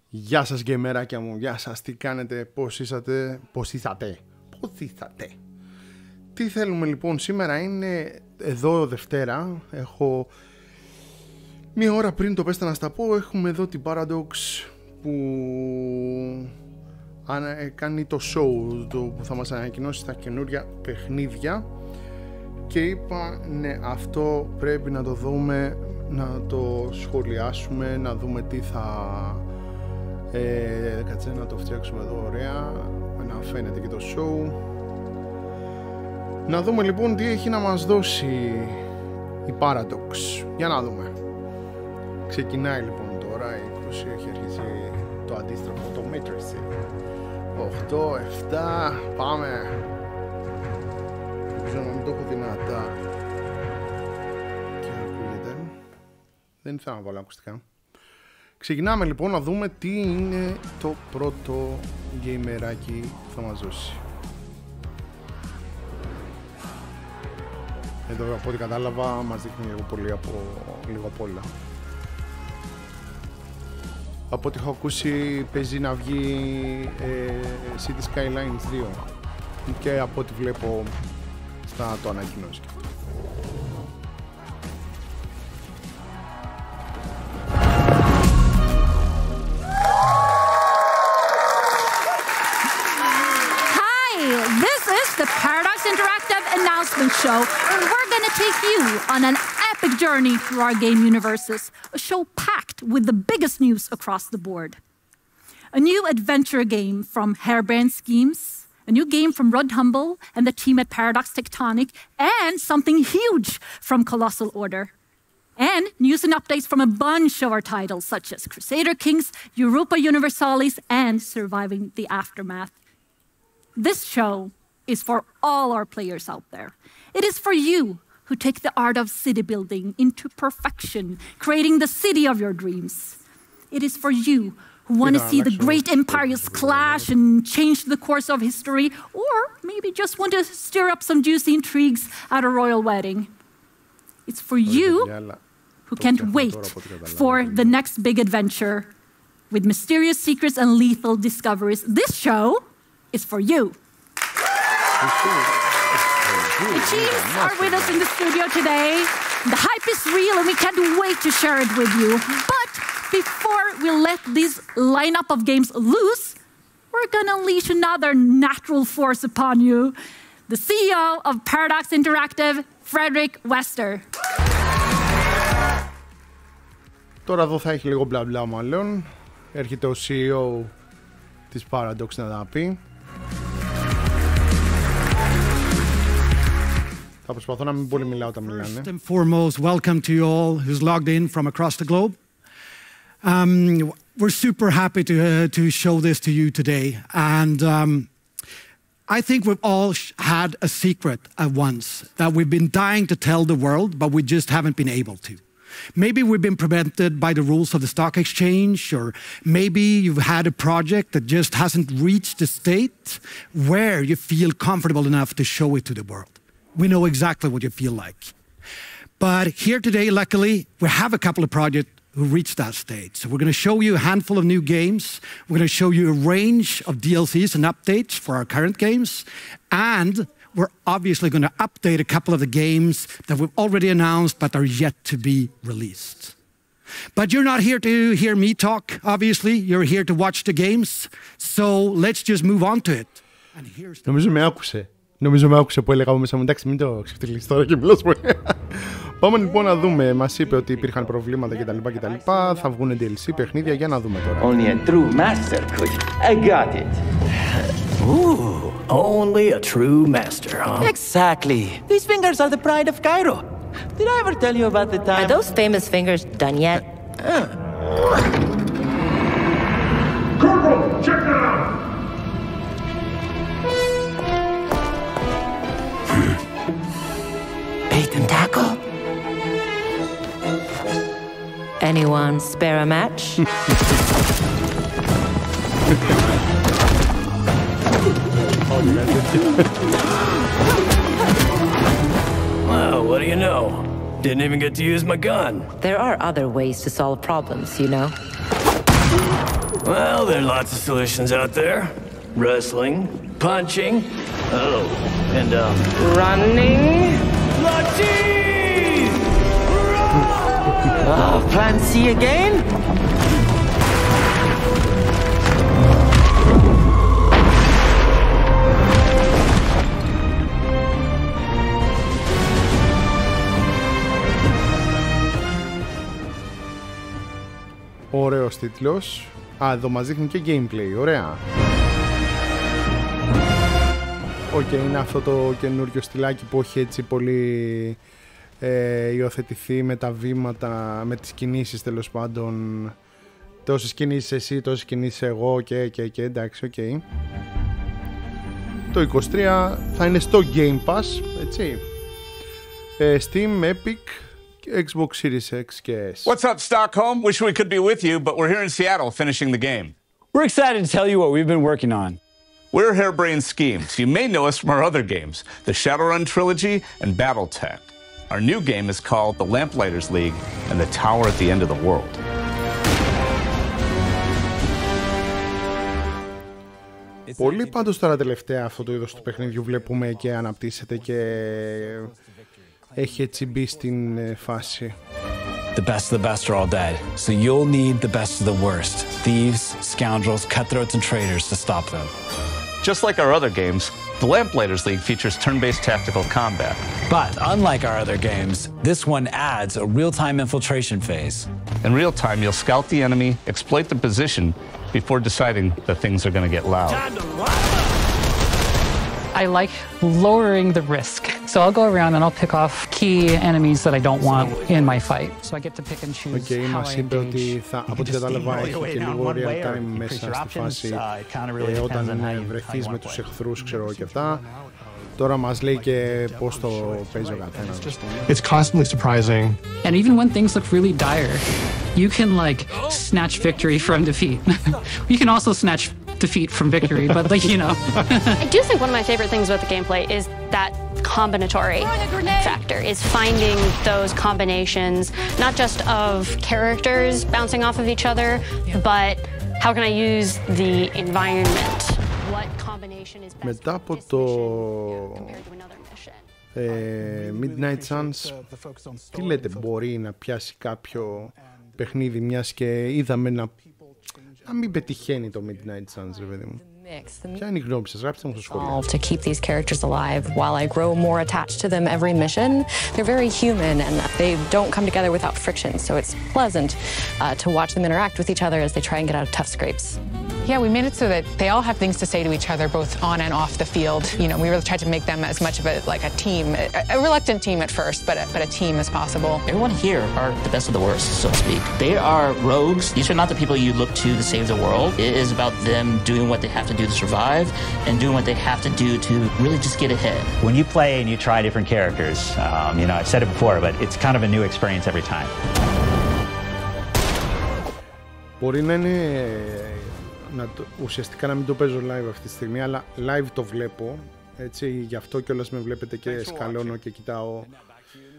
Γεια σας γκαιμεράκια μου, γεια σας, τι κάνετε, πώς είσατε. Τι θέλουμε λοιπόν σήμερα, είναι εδώ Δευτέρα, έχω μία ώρα πριν το πέστε να στα πω, έχουμε εδώ την Paradox που κάνει το show που θα μας ανακοινώσει τα καινούρια παιχνίδια και είπα ναι, αυτό πρέπει να το δούμε, να το σχολιάσουμε, να δούμε τι θα... κάτσε να το φτιάξουμε εδώ ωραία, να φαίνεται και το show. Να δούμε λοιπόν τι έχει να μας δώσει η Paradox. Για να δούμε. Ξεκινάει λοιπόν τώρα, η 20 έχει αρχίσει το αντίστροφο, το Matrix. 8, 7, πάμε. Ελπίζω να μην το έχω δυνατά και ακούγεται. Δεν ήθελα να βάλω ακουστικά. Ξεκινάμε λοιπόν να δούμε τι είναι το πρώτο γκέιμεράκι που θα μας δώσει. Εδώ από ό,τι κατάλαβα μας δείχνει λίγο πολύ λίγο απ' όλα. Από ό,τι έχω ακούσει παίζει να βγει City Skylines 2 και από ό,τι βλέπω θα το ανακοινώσει. The Paradox Interactive Announcement Show, and we're going to take you on an epic journey through our game universes, a show packed with the biggest news across the board. A new adventure game from Harebrained Schemes, a new game from Rudd Humble and the team at Paradox Tectonic, and something huge from Colossal Order. And news and updates from a bunch of our titles, such as Crusader Kings, Europa Universalis, and Surviving the Aftermath. This show is for all our players out there. It is for you who take the art of city building into perfection, creating the city of your dreams. It is for you who want to see the great empires clash and change the course of history, or maybe just want to stir up some juicy intrigues at a royal wedding. It's for you who can't wait for the next big adventure with mysterious secrets and lethal discoveries. This show is for you. The teams are with us in the studio today. The hype is real and we can't wait to share it with you. But before we let this lineup of games loose, we're going to unleash another natural force upon you. The CEO of Paradox Interactive, Frederick Wester. Τώρα εδώ θα έχει λίγο μπλα μπλα μάλλον. Έρχεται ο CEO της Paradox να τα πει. Θα προσπαθώ να μην πολύ μιλάω όταν μιλάνε. First and foremost, welcome to you all who's logged in from across the globe. We're super happy to show this to you today. And I think we've all had a secret at once that we've been dying to tell the world, but we just haven't been able to. Maybe we've been prevented by the rules of the stock exchange, or maybe you've had a project that just hasn't reached the state where you feel comfortable enough to show it to the world. We know exactly what you feel like. But here today, luckily, we have a couple of projects who reached that stage. So we're going to show you a handful of new games. We're going to show you a range of DLCs and updates for our current games. And we're obviously going to update a couple of the games that we've already announced but are yet to be released. But you're not here to hear me talk, obviously. You're here to watch the games. So let's just move on to it. And here's the... Νομίζω με άκουσε που έλεγα μέσα μου, εντάξει μην το ξεφτυλίσεις τώρα και μιλάς πολύ. Πάμε λοιπόν να δούμε, μας είπε ότι υπήρχαν προβλήματα κτλ. Θα βγουν DLC, παιχνίδια, για να δούμε τώρα. Only a true master could. I got it. Ooh, only a true master, huh? Exactly. These fingers are the pride of Cairo. Did I ever tell you about the time... Are those famous fingers done yet? Corporal, check that out! Bait and tackle? Anyone spare a match? Well, what do you know? Didn't even get to use my gun. There are other ways to solve problems, you know. Well, there are lots of solutions out there. Wrestling, punching, oh, and running. Latif! Oh, plan C again? Ωραίος τίτλος. Α, εδώ μας δείχνει και gameplay, ωραία. Οκ, είναι αυτό το καινούριο στυλάκι που έχει έτσι πολύ υιοθετηθεί με τα βήματα, με τις κινήσεις τέλος πάντων. Τόσες κινήσεις εσύ, τόσες κινήσεις εγώ και εντάξει, οκ. Το 23 θα είναι στο Game Pass, έτσι. Steam, Epic, Xbox Series X και S. What's up, Stockholm? Wish we could be with you, but we're here in Seattle finishing the game. We're excited to tell you what we've been working on. We're Harebrained Schemes. You may know us from our other games, the Shadowrun Trilogy and Battletech. Our new game is called The Lamplighters League and the Tower at the End of the World. Πολύ πάντως τώρα τελευταία αυτό το είδος του παιχνιδιού βλέπουμε και αναπτύσσεται και έχει έτσι μπει στην φάση. The best of the best are all dead, so you'll need the best of the worst. Thieves, scoundrels, cutthroats, and traitors to stop them. Just like our other games, the Lamplighters League features turn-based tactical combat. But unlike our other games, this one adds a real-time infiltration phase. In real time, you'll scout the enemy, exploit the position before deciding that things are going to get loud. I like lowering the risk. So I'll go around and I'll pick off key enemies that I don't want in my fight. So I get to pick and choose how μας I είπε ότι engage. θα, από ό,τι κατάλαβα έχει και λίγο real time μέσα στη φάση όταν βρεθείς με τους εχθρούς, ξέρω και αυτά. Τώρα μας λέει και πώς το παίζει ο καθένας. It's constantly surprising. And even when things look really dire, you can like snatch victory from defeat. You can also snatch defeat from victory, but like, you know. I do think one of my favorite things about the gameplay is that combinatory factor, is finding those combinations, not just of characters bouncing off of each other, but how can I use the environment? What combination is best Μετά από το Midnight Suns, τι λέτε, μπορεί να πιάσει κάποιο παιχνίδι, μιας και είδαμε να μην πετυχαίνει το Midnight Suns, ρε παιδί μου? Ποια είναι η γνώμη σας? Γράψτε μου στο σχόλιο. To keep these characters alive while I grow more attached to them every mission. They're very human and they don't come together without friction, so it's pleasant to watch them interact with each other as they try and get out of tough scrapes. Yeah, we made it so that they all have things to say to each other, both on and off the field. You know, we really tried to make them as much of a team, a reluctant team at first, but a team as possible. Everyone here are the best of the worst, so to speak. They are rogues. These are not the people you look to save the world. It is about them doing what they have to do to survive and doing what they have to do to really just get ahead. When you play and you try different characters, you know, I've said it before, but it's kind of a new experience every time. Μπορεί να είναι ουσιαστικά να μην το παίζω live αυτή τη στιγμή, αλλά live το βλέπω, έτσι, γι' αυτό κιόλας με βλέπετε και σκαλώνω και κοιτάω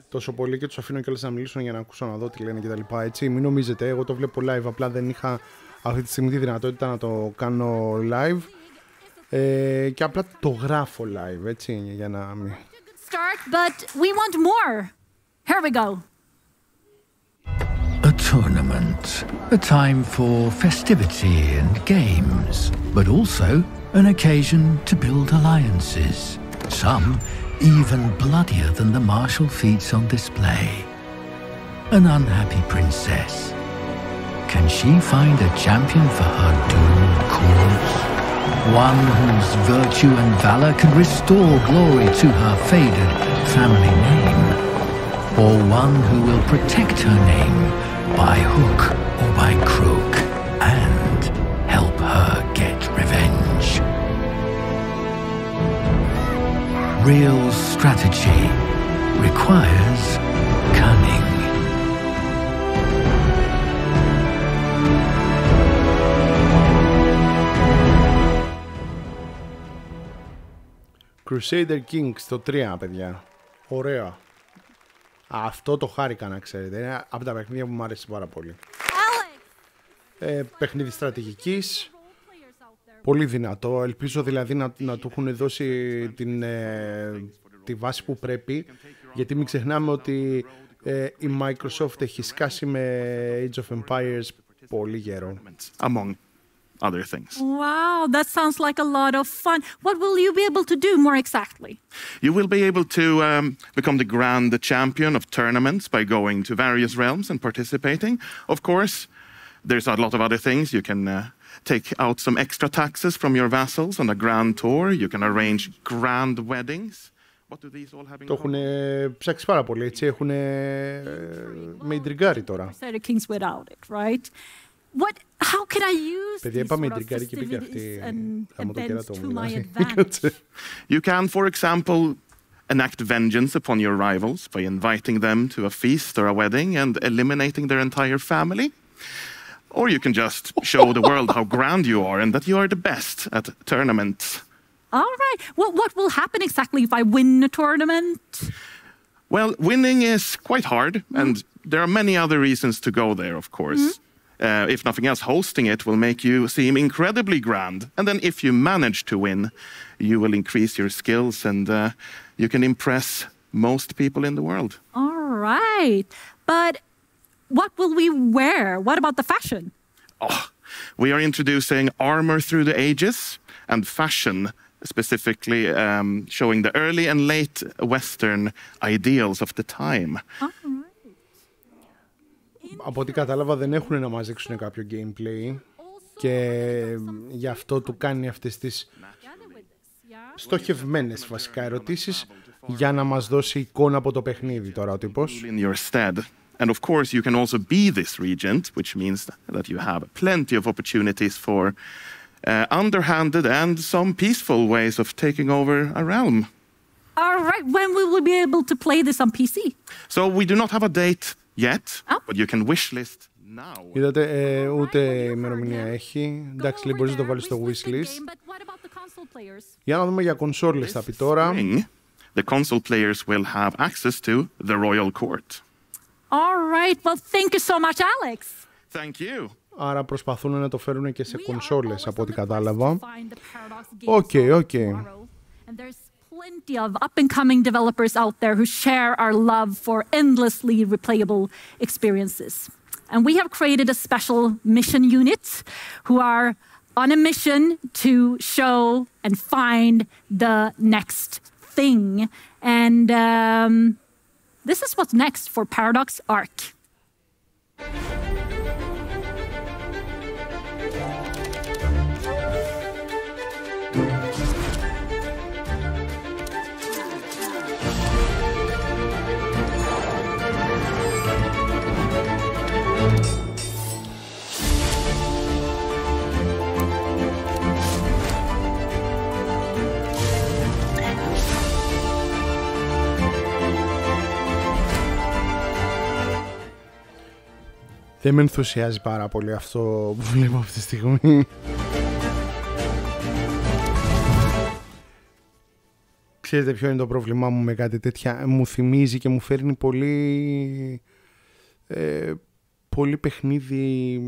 τόσο πολύ και τους αφήνω κιόλας να μιλήσουν για να ακούσω, να δω τι λένε και τα λοιπά, έτσι. Μην νομίζετε, εγώ το βλέπω live, απλά δεν είχα αυτή τη στιγμή τη δυνατότητα να το κάνω live και απλά το γράφω live, έτσι, για να μην... Start, but we want more. Here we go. A tournament, a time for festivity and games, but also an occasion to build alliances, some even bloodier than the martial feats on display. An unhappy princess. Can she find a champion for her doomed cause? One whose virtue and valor can restore glory to her faded family name? Or one who will protect her name by hook or by crook and help her get revenge? Real strategy requires cunning. Crusader Kings το 3, παιδιά. Ωραία. Αυτό το χάρηκα, να ξέρετε. Είναι από τα παιχνίδια που μου άρεσε πάρα πολύ. παιχνίδι στρατηγικής. Πολύ δυνατό. Ελπίζω δηλαδή να του έχουν δώσει τη βάση που πρέπει, γιατί μην ξεχνάμε ότι η Microsoft έχει σκάσει με Age of Empires πολύ γερό. Among other things. Wow, that sounds like a lot of fun. What will you be able to do more exactly? You will be able to become the grand champion of tournaments by going to various realms and participating. Of course, there's a lot of other things. You can take out some extra taxes from your vassals on a grand tour. You can arrange grand weddings. What do these all have in common? Το έχουν ψάξει πάρα πολύ, έτσι. Έχουν με ιντριγκάρει τώρα. Kings without it, right? How can I use Παιδιά, είπαμε ιντριγκάρει και πήγε αυτή από το κέρατο μου. You can, for example, enact vengeance upon your rivals by inviting them to a feast or a wedding and eliminating their entire family. Or you can just show the world how grand you are and that you are the best at tournaments. All right. Well, what will happen exactly if I win a tournament? Well, winning is quite hard, and there are many other reasons to go there, of course. If nothing else, hosting it will make you seem incredibly grand. And then if you manage to win, you will increase your skills and you can impress most people in the world. All right. But what will we wear? What about the fashion? Oh, we are introducing armor through the ages and fashion, specifically showing the early and late Western ideals of the time. Από ό,τι κατάλαβα δεν έχουν να μας δείξουν κάποιο gameplay και γι' αυτό του κάνει αυτές τις στοχευμένες βασικά ερωτήσεις για να μας δώσει εικόνα από το παιχνίδι τώρα ο τύπος. And of course you can also be this regent, which means that you have plenty of opportunities for underhanded and some peaceful ways of taking over a realm. All right, when will we be able to play this on PC? So we do not have a date yet, but you can wishlist now. Είδατε, ούτε ημερομηνία έχει. Εντάξει, λέει, μπορείς να το βάλεις στο wishlist. Για να δούμε για κονσόλες θα πει τώρα. The console players will have access to the royal court. All right, well, thank you so much, Alex. Thank you. Άρα προσπαθούν να το φέρουν και σε κονσόλες από ό,τι κατάλαβα. Okay. And there's plenty of up-and-coming developers out there who share our love for endlessly replayable experiences. And we have created a special mission unit who are on a mission to show and find the next thing. And this is what's next for Paradox Arc. Δεν με ενθουσιάζει πάρα πολύ αυτό που βλέπω αυτή τη στιγμή. Ξέρετε ποιο είναι το πρόβλημά μου με κάτι τέτοια? Μου θυμίζει και μου φέρνει πολύ παιχνίδι,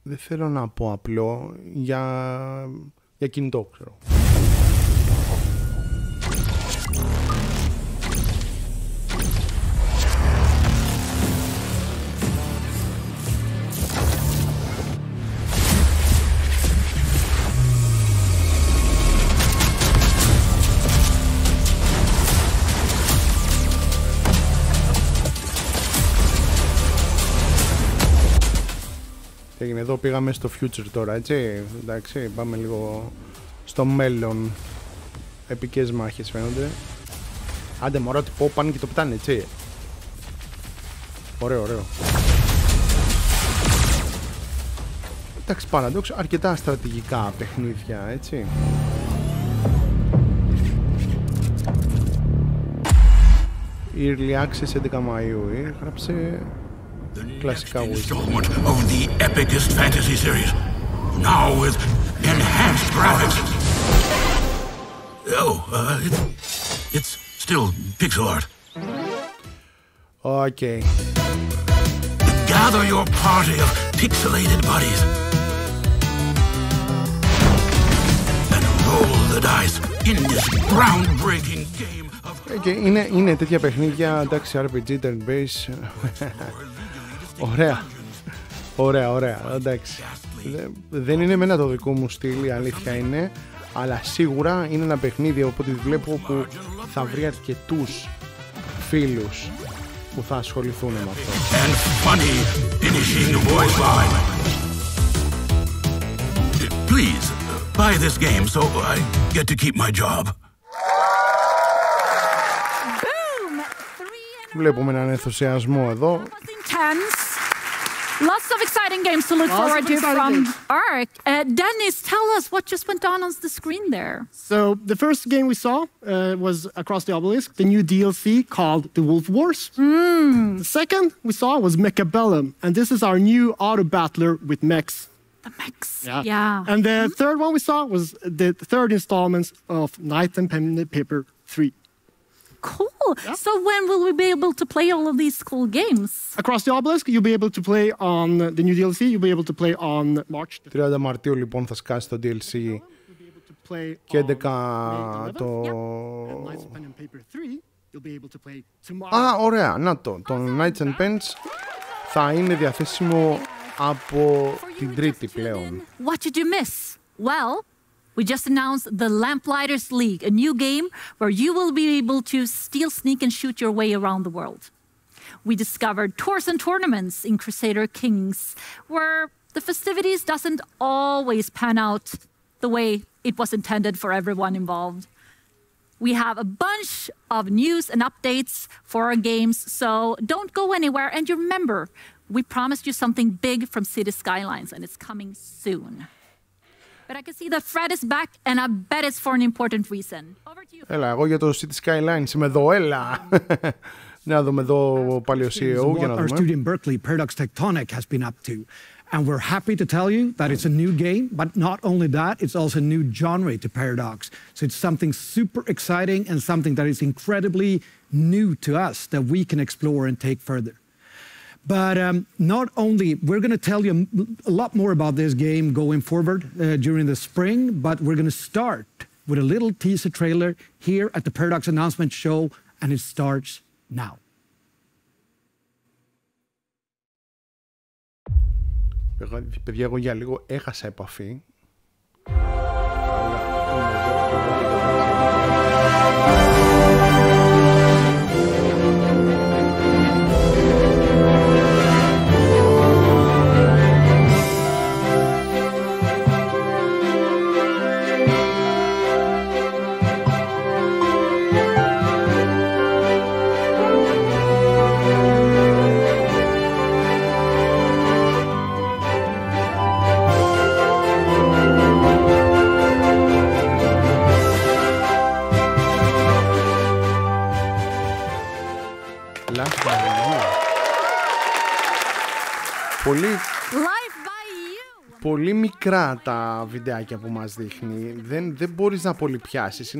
δεν θέλω να πω απλό, για κινητό, ξέρω. Εδώ πήγαμε στο future τώρα, έτσι, εντάξει, πάμε λίγο στο μέλλον. Επικές μάχες φαίνονται. Άντε μωρό, τι πω, πάνε και το πετάνε, έτσι. Ωραίο. Εντάξει, Paradox, αρκετά στρατηγικά παιχνίδια, έτσι. Early Access 11 Μαΐου, έγραψε κλασικά installment of the epicest fantasy series, now with enhanced graphics. It's still pixel art. Okay. Gather your party of pixelated bodies. And roll the dice in this groundbreaking game of... Και είναι τέτοια παιχνίδια, εντάξει, RPG, turn-based. Ωραία, εντάξει. Δεν είναι εμένα το δικό μου στυλ, η αλήθεια είναι, αλλά σίγουρα είναι ένα παιχνίδι, οπότε βλέπω, που θα βρει αρκετούς φίλους που θα ασχοληθούν με αυτό. And funny finishing voice line. Please buy this game so I get to keep my job. Βλέπουμε έναν ενθουσιασμό εδώ. Lots of exciting games to look forward to from ARC. Dennis, tell us what just went on the screen there. So the first game we saw was Across the Obelisk, the new DLC called The Wolf Wars. The second we saw was Mechabellum, and this is our new auto battler with mechs. The mechs, yeah. And the third one we saw was the third installment of Knight and Pen and Paper 3. Cool. Yeah. So when will we be able to play all of these cool games? Across the Obelisk, you'll be able to play on the new DLC. You'll be able to play on March. 30 Μαρτίου λοιπόν θα σκάσει το DLC και 11 το... Ωραία, να το Knights and Pens θα είναι διαθέσιμο από την Τρίτη πλέον. What did you miss? Well, we just announced the Lamplighters League, a new game where you will be able to steal, sneak, and shoot your way around the world. We discovered tours and tournaments in Crusader Kings, where the festivities doesn't always pan out the way it was intended for everyone involved. We have a bunch of news and updates for our games, so don't go anywhere. And you remember, we promised you something big from City Skylines, and it's coming soon. But I can see that Fred is back, and I bet it's for an important reason. Over to you. Έλα, εγώ για το City Skylines είμαι εδώ, έλα. Να δούμε εδώ πάλι ο CEO για να δούμε. Our studio in Berkeley, Paradox Tectonic, has been up to. And we're happy to tell you that it's a new game, but not only that, it's also a new genre to Paradox. So it's something super exciting and something that is incredibly new to us that we can explore and take further. But not only, we're going to tell you a lot more about this game going forward during the spring, but we're going to start with a little teaser trailer here at the Paradox announcement show, and it starts now. Παιδιά, εγώ για λίγο έχασα επαφή. Πολύ μικρά τα βιντεάκια που μας δείχνει. Δεν μπορείς να πολυπιάσεις.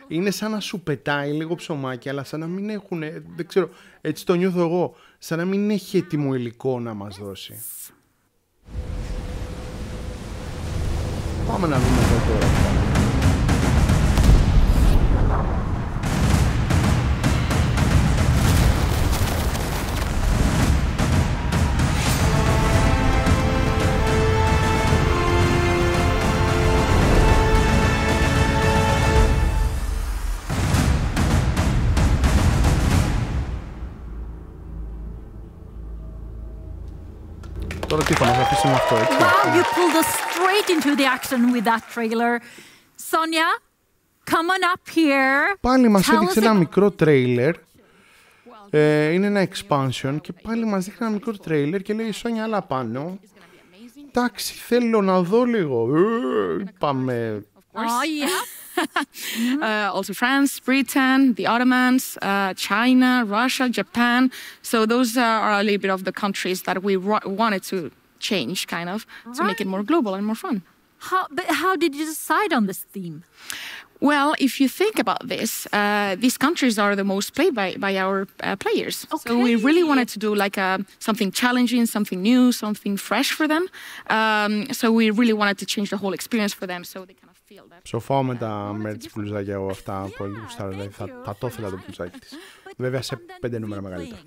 Είναι σαν να σου πετάει λίγο ψωμάκι, αλλά σαν να μην έχουν, δεν ξέρω, έτσι το νιώθω εγώ, σαν να μην έχει έτοιμο υλικό να μας δώσει. Πάμε να δούμε εδώ τώρα. Τώρα τι θα μας αφήσουμε αυτό, έτσι. Wow, you pulled us straight into the action with that trailer. Sonia, come on up here. Πάλι μας έδειξε ένα μικρό τρέιλερ. Είναι ένα expansion και πάλι μας δείχνει ένα μικρό τρέιλερ και λέει η Sonia, άλλα πάνω. Εντάξει, θέλω να δω λίγο. Πάμε. Oh, yeah. Also France, Britain, the Ottomans, China, Russia, Japan. So those are a little bit of the countries that we wanted to change, kind of, to make it more global and more fun. But how did you decide on this theme? Well, if you think about this, these countries are the most played by our players. Okay. So we really wanted to do like something challenging, something new, something fresh for them. So we really wanted to change the whole experience for them so they kind of feel that. Ψοφάω με τα merch μπλουζάκια εγώ αυτά, πολύ γουστάρω, δηλαδή θα το ήθελα το μπλουζάκι της. Βέβαια σε 5 νούμερα μεγαλύτερα.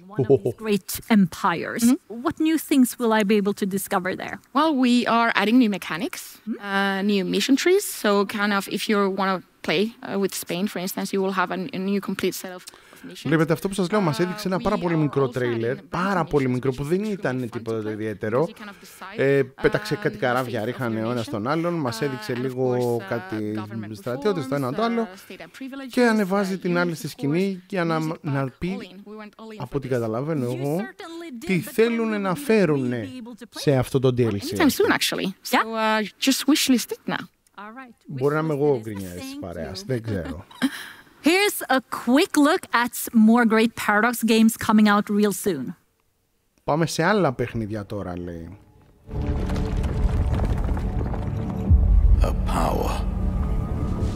Great empires. What new things will I be able to discover there? Well, we are adding new mechanics, new mission trees. So kind of if you want to play with Spain, for instance, you will have a new complete set of missions. Βλέπετε, αυτό που σας λέω μας έδειξε ένα πάρα πολύ μικρό τρέιλερ, πάρα πολύ μικρό, που δεν ήταν τίποτα το ιδιαίτερο. Πέταξε κάτι καράβια, ρίχανε ο ένας τον άλλον, μας έδειξε λίγο κάτι στρατιώτες το ένα το άλλο και ανεβάζει την άλλη στη σκηνή για να πει, από ό,τι καταλαβαίνω εγώ, τι θέλουν να φέρουν σε αυτό το DLC. Anytime soon, actually. So just wishlist it now. Μπορεί να είμαι εγώ γκρινιάρης της παρέας, δεν ξέρω. Here's a quick look at more great Paradox games coming out real soon. Πάμε σε άλλα παιχνίδια τώρα, λέει. A power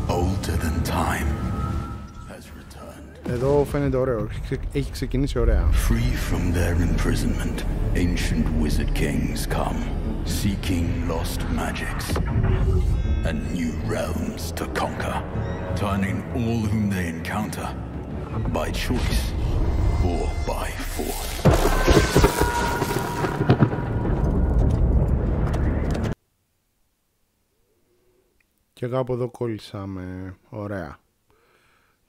older than time has returned. Εδώ φαίνεται ωραίο, έχει ξεκινήσει ωραία. Free from their imprisonment, ancient wizard kings come, seeking lost magics and new realms to conquer, turning all whom they encounter by choice or by force. Και κάπου εδώ κόλλησα ωραία.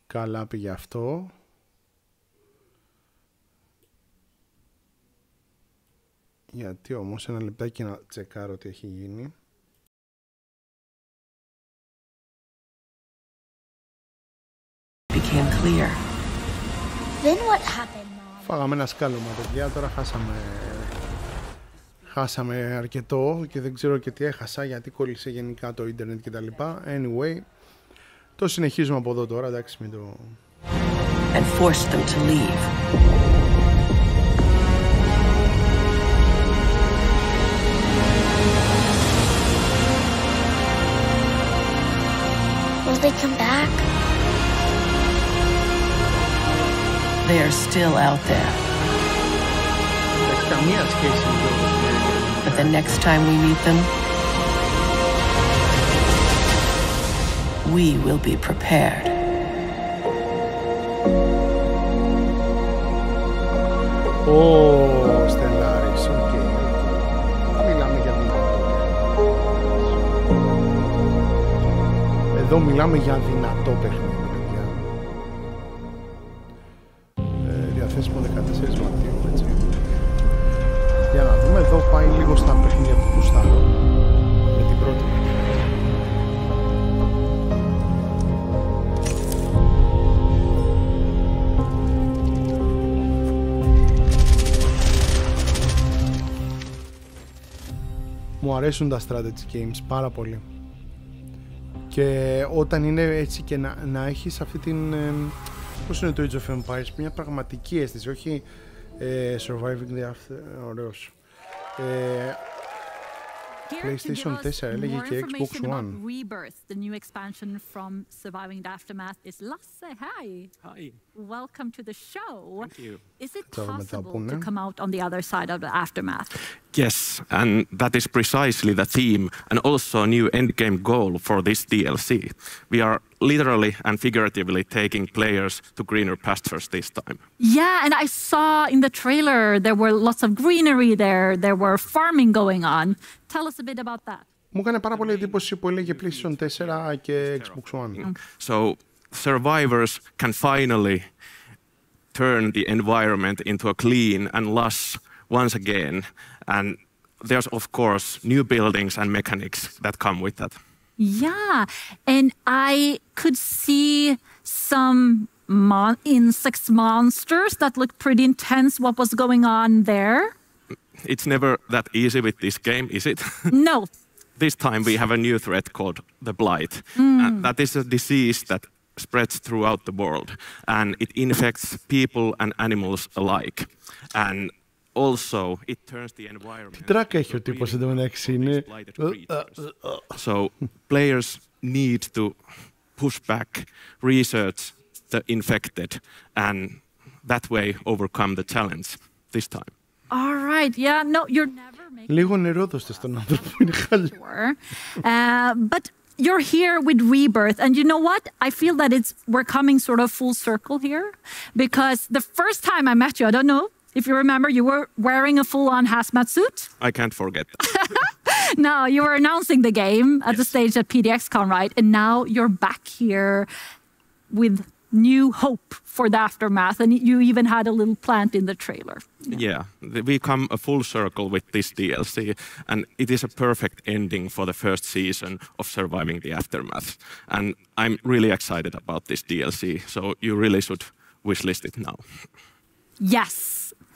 Καλά πήγε αυτό. Γιατί όμως ένα λεπτάκι να τσεκάρω τι έχει γίνει. Became clear. Then what happened, Mom? Φάγαμε ένα σκάλωμα, παιδιά, τώρα χάσαμε αρκετό και δεν ξέρω και τι έχασα, γιατί κόλλησε γενικά το ίντερνετ και τα λοιπά. Anyway, το συνεχίζουμε από εδώ τώρα, εντάξει, μην το... And forced them to leave. Will they come back? They are still out there. But the next time we meet them, we will be prepared. Stellaris, ok. Μιλάμε για δυνατό. Εδώ μιλάμε για δυνατό παιχνίδι, παιδιά. Διαθέσιμο 14 Μαρτίου, έτσι. Για να δούμε, εδώ πάει λίγο στα παιχνίδια που κουστάρω. Με την πρώτη. Μου αρέσουν τα strategy games πάρα πολύ. Και όταν είναι έτσι και να έχεις αυτή την... πώς είναι το Age of Empires, μια πραγματική αίσθηση, όχι surviving the after... ωραίος. PlayStation 4 έλεγε και Xbox One. Rebirth, the new expansion from Surviving the Aftermath is Lasse. Hi. Hi. Welcome to the show. Thank you. Is it possible to come out on the other side of the aftermath? Yes, and that is precisely the theme and also a new endgame goal for this DLC. We are literally and figuratively taking players to greener pastures this time. Yeah, and I saw in the trailer there were lots of greenery there. There were farming going on. Tell us a bit about that. Μου έκανε πάρα πολύ εντύπωση που έλεγε PlayStation 4 και Xbox One. So survivors can finally turn the environment into a clean and lush once again. And there's, of course, new buildings and mechanics that come with that. Yeah, and I could see some insect monsters that looked pretty intense. What was going on there? It's never that easy with this game, is it? No. This time we have a new threat called the Blight. That is a disease that spreads throughout the world, and it infects people and animals alike. And also, it turns the environment. So players need to push back, research the infected, and that way overcome the challenge this time. All right. Yeah, no, you're never making Λίγο νερό δώστε στον άνθρωπο, είναι χάλια. But you're here with Rebirth, and you know what? I feel that we're coming sort of full circle here, because the first time I met you, I don't know if you remember, you were wearing a full-on hazmat suit. I can't forget that. No, you were announcing the game at the stage at PDXCon, right? And now you're back here with new hope for the aftermath, and you even had a little plant in the trailer. Yeah, we come a full circle with this DLC, and it is a perfect ending for the first season of Surviving the Aftermath. And I'm really excited about this DLC, so you really should wishlist it now. Yes.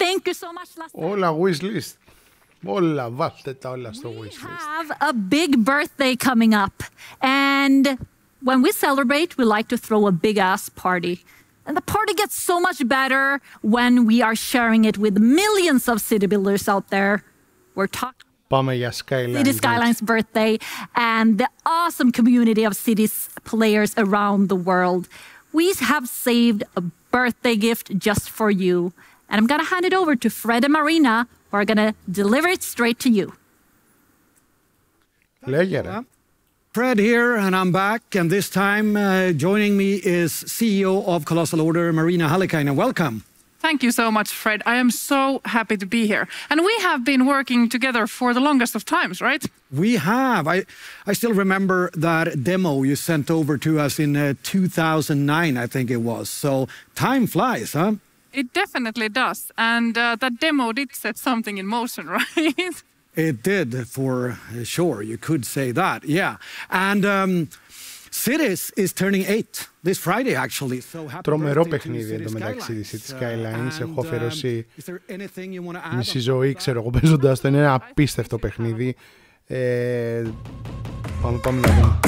Thank you so much, Lasse. Όλα wishlist. Όλα, βάλτε τα όλα στο wishlist. We have a big birthday coming up, and when we celebrate, we like to throw a big-ass party. And the party gets so much better when we are sharing it with millions of city builders out there. We're talking Πάμε για Skylines. City Skylines birthday and the awesome community of cities players around the world. We have saved a birthday gift just for you. And I'm going to hand it over to Fred and Marina, who are going to deliver it straight to you. Λέγε. Fred here, and I'm back. And this time, joining me is CEO of Colossal Order, Marina Hallikainen. Welcome. Thank you so much, Fred. I am so happy to be here. And we have been working together for the longest of times, right? We have. I still remember that demo you sent over to us in 2009, I think it was. So time flies, huh? It definitely does. And that demo did set something in motion, right? It did, for sure. You could say that, yeah. And Cities is turning 8 this Friday, actually. So happy Τρομερό birthday παιχνίδι to εδώ μεταξύ της City Skylines. Έχω And, αφιερώσει is there anything you want to add μισή ζωή, ξέρω εγώ, παίζοντας το. Είναι ένα απίστευτο παιχνίδι. Πάμε να δούμε.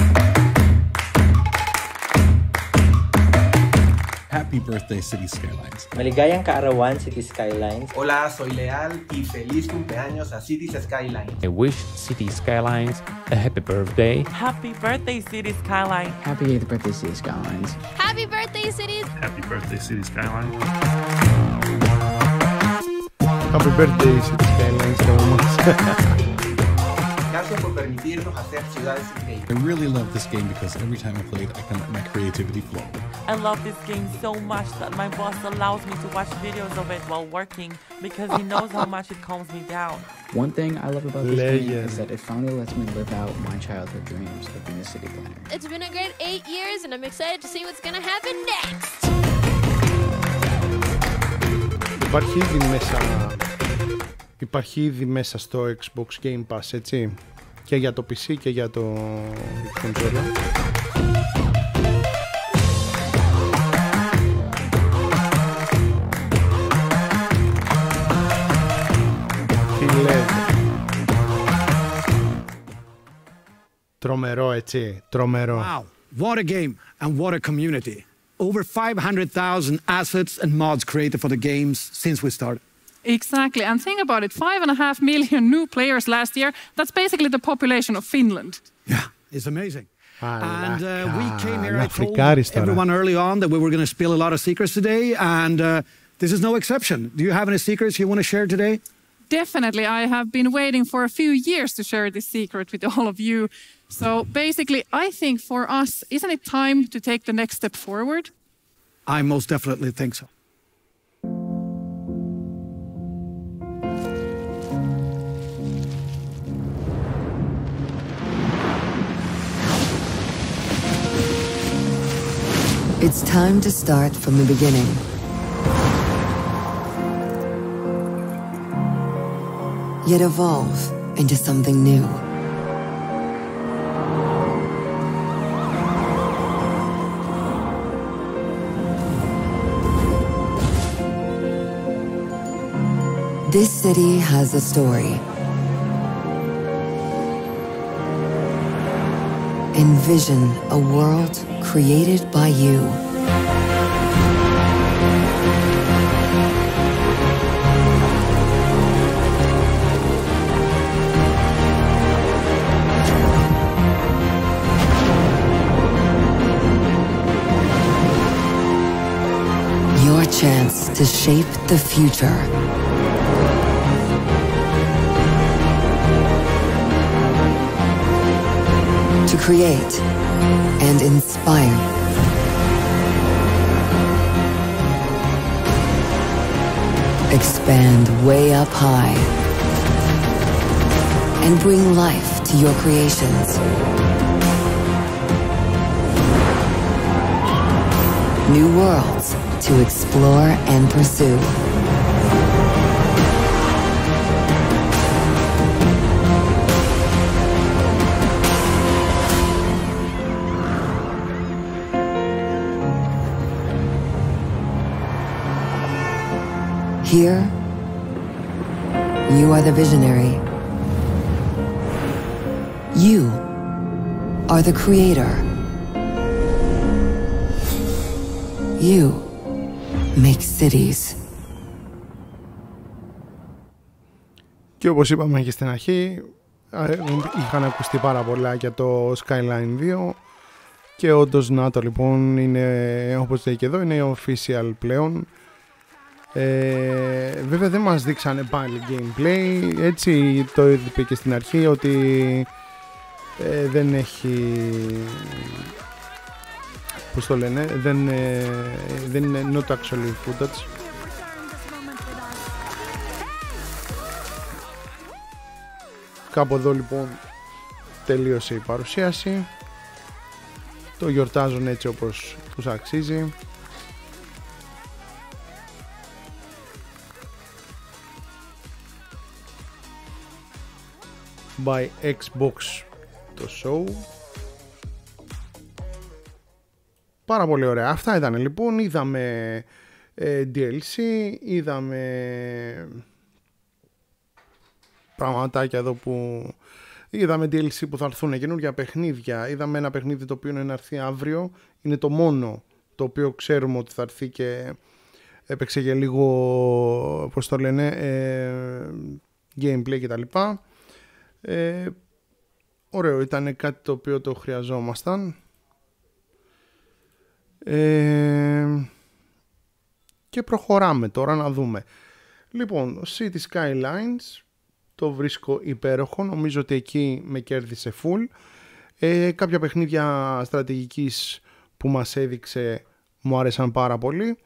Happy birthday, City Skylines. Maligayang kaarawan, City Skylines. Hola, soy Leal y feliz cumpleaños a Cities Skylines. I wish City Skylines a happy birthday. Happy birthday, City Skylines. Happy 8th birthday, City Skylines. Happy birthday, Cities. Happy birthday, City Skylines. Happy birthday, City Skylines. Gracias por permitirnos hacer ciudades increíbles. I really love this game because every time I play it, I can let my creativity flow. I love this game so much that my boss allows me to watch videos of it while working because he knows how much it calms me down. One thing I love about this game is that it finally lets me live out my childhood dreams of being a city planner. It's been a great 8 years and I'm excited to see what's gonna happen next. Υπάρχει ήδη μέσα στο Xbox Game Pass, έτσι, και για το PC και για το κονσόλα. Τι λέτε. Τρομερό, έτσι, τρομερό. Wow, what a game and what a community. Over 500,000 assets and mods created for the games since we started. Exactly. And think about it, 5.5 million new players last year. That's basically the population of Finland. Yeah, it's amazing. And we came here, I told everyone early on that we were going to spill a lot of secrets today, and this is no exception. Do you have any secrets you want to share today? Definitely. I have been waiting for a few years to share this secret with all of you. So basically, I think for us, isn't it time to take the next step forward? I most definitely think so. It's time to start from the beginning. Yet evolve into something new. This city has a story. Envision a world created by you. to shape the future. To create and inspire. Expand way up high and bring life to your creations. New worlds to explore and pursue. Here, you are the visionary. You are the creator. You make cities. Και όπως είπαμε και στην αρχή, είχαν ακουστεί πάρα πολλά για το Skyline 2 και όντως να το λοιπόν είναι, όπως λέει και εδώ, είναι official πλέον. Βέβαια δεν μας δείξανε πάλι gameplay, έτσι το είπε και στην αρχή ότι δεν έχει, πώς το λένε, δεν είναι not actually footage. Κάπου εδώ λοιπόν τελείωσε η παρουσίαση. Το γιορτάζουν έτσι όπως τους αξίζει. By Xbox το show. Πάρα πολύ ωραία. Αυτά ήταν λοιπόν. Είδαμε DLC, είδαμε πραγματάκια εδώ που είδαμε DLC που θα έρθουν, καινούργια παιχνίδια. Είδαμε ένα παιχνίδι το οποίο είναι να έρθει αύριο. Είναι το μόνο το οποίο ξέρουμε ότι θα έρθει και έπαιξε για λίγο, πώς το λένε, gameplay και τα λοιπά. Ωραίο, ήταν κάτι το οποίο το χρειαζόμασταν. Και προχωράμε τώρα να δούμε. Λοιπόν, City Skylines το βρίσκω υπέροχο. Νομίζω ότι εκεί με κέρδισε full. Κάποια παιχνίδια στρατηγικής που μας έδειξε μου άρεσαν πάρα πολύ.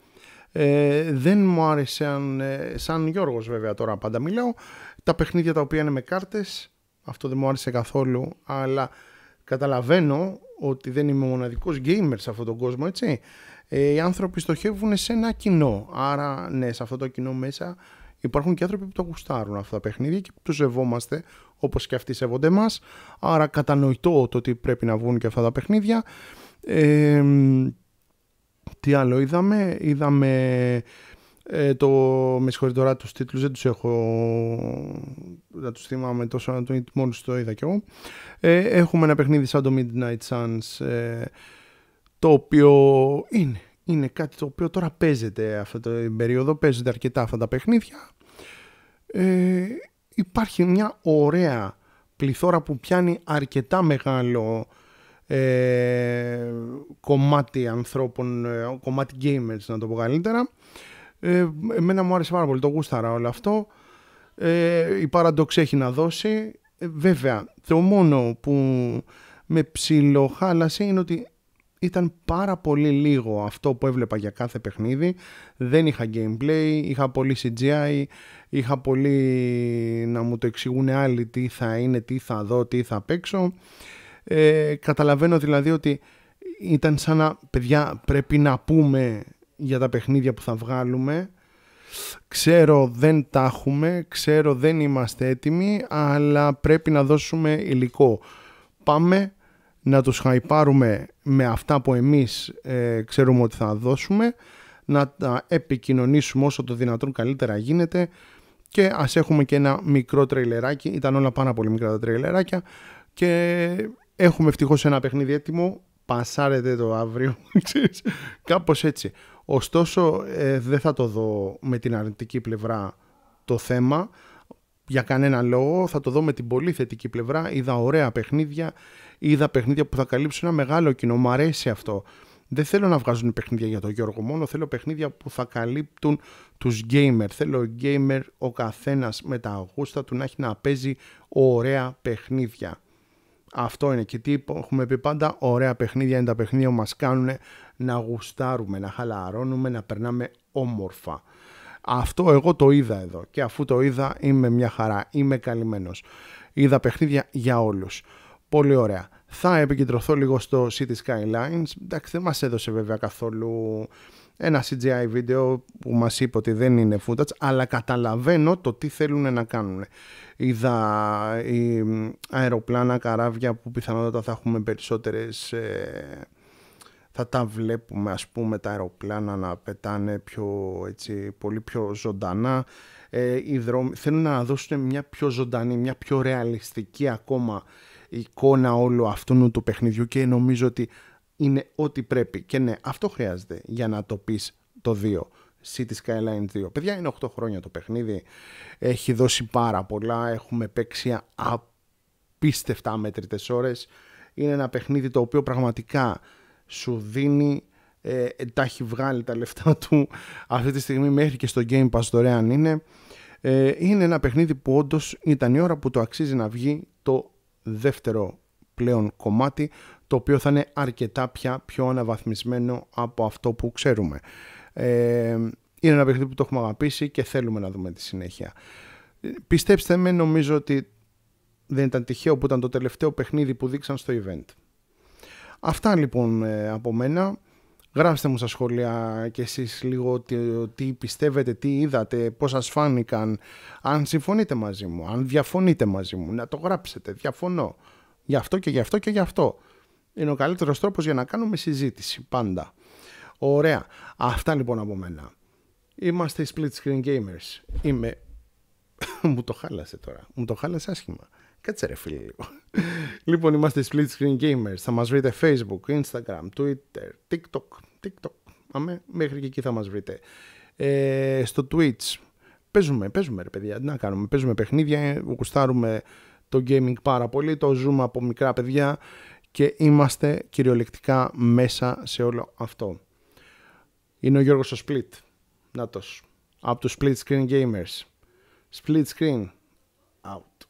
Δεν μου άρεσαν, σαν Γιώργος βέβαια τώρα πάντα μιλάω, τα παιχνίδια τα οποία είναι με κάρτες. Αυτό δεν μου άρεσε καθόλου, αλλά καταλαβαίνω ότι δεν είμαι μοναδικός gamer σε αυτόν τον κόσμο, έτσι. Οι άνθρωποι στοχεύουν σε ένα κοινό, άρα ναι, σε αυτό το κοινό μέσα υπάρχουν και άνθρωποι που το γουστάρουν αυτά τα παιχνίδια και που τους σεβόμαστε, όπως και αυτοί σέβονται μας, άρα κατανοητό το ότι πρέπει να βγουν και αυτά τα παιχνίδια. Τι άλλο είδαμε? Είδαμε με συγχωρείτε τώρα τους τίτλους, δεν τους έχω, δεν τους θυμάμαι τόσο, μόλις το είδα κι εγώ. Έχουμε ένα παιχνίδι σαν το Midnight Suns, το οποίο είναι κάτι το οποίο τώρα παίζεται αυτή την περίοδο, παίζονται αρκετά αυτά τα παιχνίδια. Υπάρχει μια ωραία πληθώρα που πιάνει αρκετά μεγάλο κομμάτι ανθρώπων, κομμάτι gamers να το πω καλύτερα. Εμένα μου άρεσε πάρα πολύ, το γούσταρα όλο αυτό. Η Paradox έχει να δώσει. Βέβαια, το μόνο που με ψιλοχάλασε είναι ότι ήταν πάρα πολύ λίγο αυτό που έβλεπα για κάθε παιχνίδι. Δεν είχα gameplay, είχα πολύ CGI, είχα πολύ να μου το εξηγούν άλλοι τι θα είναι, τι θα δω, τι θα παίξω. Καταλαβαίνω δηλαδή ότι ήταν σαν να, παιδιά, πρέπει να πούμε για τα παιχνίδια που θα βγάλουμε. Ξέρω δεν τα έχουμε, ξέρω δεν είμαστε έτοιμοι, αλλά πρέπει να δώσουμε υλικό. Πάμε να τους χαϊπάρουμε με αυτά που εμείς ξέρουμε ότι θα δώσουμε, να τα επικοινωνήσουμε όσο το δυνατόν καλύτερα γίνεται και ας έχουμε και ένα μικρό τρέιλεράκι. Ήταν όλα πάρα πολύ μικρά τα τρέιλεράκια και έχουμε ευτυχώς ένα παιχνίδι έτοιμο. Πασάρετε το αύριο, κάπως έτσι. Ωστόσο δεν θα το δω με την αρνητική πλευρά το θέμα, για κανένα λόγο. Θα το δω με την πολύ θετική πλευρά. Είδα ωραία παιχνίδια, είδα παιχνίδια που θα καλύψουν ένα μεγάλο κοινό. Μ' αρέσει αυτό. Δεν θέλω να βγάζουν παιχνίδια για τον Γιώργο μόνο, θέλω παιχνίδια που θα καλύπτουν τους gamer. Θέλω ο gamer ο καθένας με τα γούστα του να έχει να παίζει ωραία παιχνίδια. Αυτό είναι και τι έχουμε πει πάντα, ωραία παιχνίδια είναι τα παιχνίδια που μας κάνουν να γουστάρουμε, να χαλαρώνουμε, να περνάμε όμορφα. Αυτό εγώ το είδα εδώ και αφού το είδα είμαι μια χαρά, είμαι καλυμμένος. Είδα παιχνίδια για όλους. Πολύ ωραία. Θα επικεντρωθώ λίγο στο City Skylines. Εντάξει, δεν μας έδωσε βέβαια καθόλου ένα CGI βίντεο που μας είπε ότι δεν είναι footage, αλλά καταλαβαίνω το τι θέλουν να κάνουν. Είδα αεροπλάνα, καράβια που πιθανότατα θα έχουμε περισσότερες... θα τα βλέπουμε, ας πούμε, τα αεροπλάνα να πετάνε πολύ πιο ζωντανά. Οι δρόμοι θέλουν να δώσουν μια πιο ζωντανή, μια πιο ρεαλιστική ακόμα εικόνα όλου αυτού του παιχνιδιού και νομίζω ότι είναι ό,τι πρέπει. Και ναι, αυτό χρειάζεται για να το πεις το 2. City Skylines 2. Παιδιά, είναι 8 χρόνια το παιχνίδι. Έχει δώσει πάρα πολλά. Έχουμε παίξει απίστευτα αμέτρητες ώρες. Είναι ένα παιχνίδι το οποίο πραγματικά σου δίνει, τα έχει βγάλει τα λεφτά του αυτή τη στιγμή μέχρι και στο Game Pass δωρεάν είναι. Είναι ένα παιχνίδι που όντως ήταν η ώρα που το αξίζει να βγει το δεύτερο πλέον κομμάτι, το οποίο θα είναι αρκετά πια πιο αναβαθμισμένο από αυτό που ξέρουμε. Είναι ένα παιχνίδι που το έχουμε αγαπήσει και θέλουμε να δούμε τη συνέχεια. Πιστέψτε με, νομίζω ότι δεν ήταν τυχαίο που ήταν το τελευταίο παιχνίδι που δείξαν στο event. Αυτά λοιπόν από μένα. Γράψτε μου στα σχόλια και εσείς λίγο τι πιστεύετε, τι είδατε, πώς σας φάνηκαν, αν συμφωνείτε μαζί μου, αν διαφωνείτε μαζί μου, να το γράψετε, διαφωνώ. Γι' αυτό και γι' αυτό και γι' αυτό. Είναι ο καλύτερος τρόπος για να κάνουμε συζήτηση, πάντα. Ωραία. Αυτά λοιπόν από μένα. Είμαστε οι Split Screen Gamers. Είμαι... μου το χάλασε τώρα. Μου το χάλασε άσχημα. Κάτσε ρε φίλε λίγο. Λοιπόν, είμαστε οι Split Screen Gamers. Θα μας βρείτε Facebook, Instagram, Twitter, TikTok. Αμέ, μέχρι και εκεί θα μας βρείτε. Στο Twitch. Παίζουμε ρε παιδιά. Τι να κάνουμε. Παίζουμε παιχνίδια. Γουστάρουμε το gaming πάρα πολύ. Το ζούμε από μικρά παιδιά. Και είμαστε κυριολεκτικά μέσα σε όλο αυτό. Είναι ο Γιώργος ο Split. Νάτος. Από τους Split Screen Gamers. Split Screen. Out.